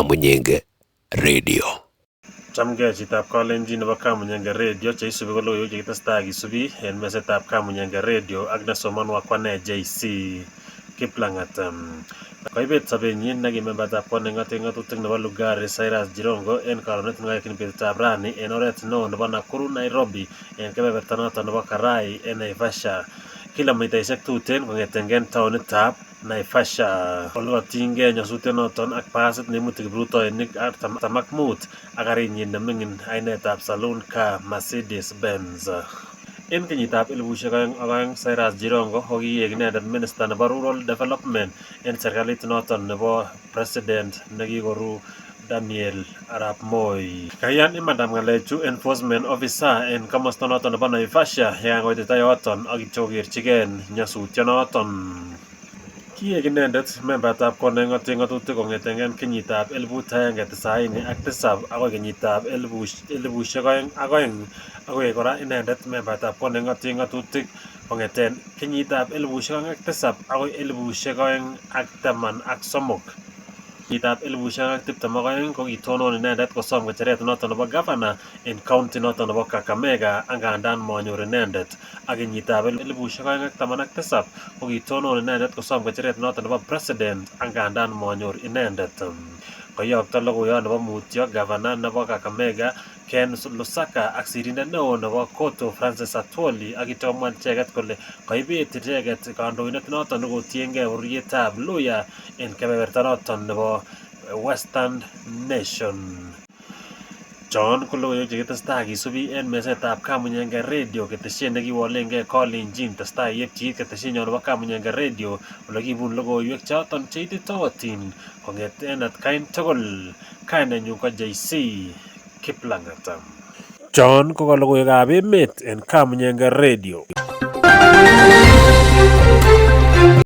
Kamunyenge Radio. Chamgei chitab Kalenjin nebo Kamunyenge Radio cheisubi ko logoiwek chekitestai kisubi en mesetab Kamunyenge Radio ak nesomonwa kwane JC Kiplangat. Koibet sobenyin nekimembatab kot neng'ate ng'atutik nebo Lugari Cyrus Jirongo en karonet nekayokyin betutab rani en oret neo nebo Nakuru Nairobi en kebeberta noton nebo Karai en Naivasha, kilomitaisiek tuten kong'eten taonitab Naivasha. Olekotiyingei nyasutiet noton ak basit neimuti kiprutoinik 45 ak karinyin neming'in ainetab Saloon Car Mercedes Benz. En kenyitab 2002 Cyrus Jirongo kokiik inendet Minister nebo Rural Development en serikalit noton nebo President nekikoru Daniel Arap Moi. Kaiyan imandab ng'alechu enforcement officer en komosta noton nebo Naivasha yekangoitita yoton ak kityo kokerchigei nyasutyonoton. Kiek inendet membatab kot neng'ate ng'atutik kong'eten kenyitab 1997 akoi kenyitab 2002 akoi kora inendet membatab kot neng'ate ng'atutik kong'eten kenyitab 2007 akoi 2013. Kenyitab 2022 ko kitonon inendet kosom ng'echeret noton nebo governor en county noton nebo Kakamega angandan manyor inendet, ak kenyitab 2017 ko kitonon inendet kosom ng'echeret noton nebo president angandan manyor inendet. Koyokto logoiyot nebo mutyo governor nebo Kakamega Ken Lusaka ak sirindet neo nebo Koto Francis Atwoli ak itomwan icheket kole koibet icheket kandoindet noton nekotiengei urietab Luya en kebeberta noton nebo Western Nation. Chon ko logoiwek chekitestai kisubi en mesetab Kamunyenge Radio, ketesiet nekiwolengei Kalenjin. Testai yepchit ketesienyon nebo Kamunyenge Radio ole kibun logoiwek choton cheititootin kong'eten atkain tugul. Kainenyu ko JC Kiplangat. Chon ko logoiwekab emet en Kamunyenge Radio.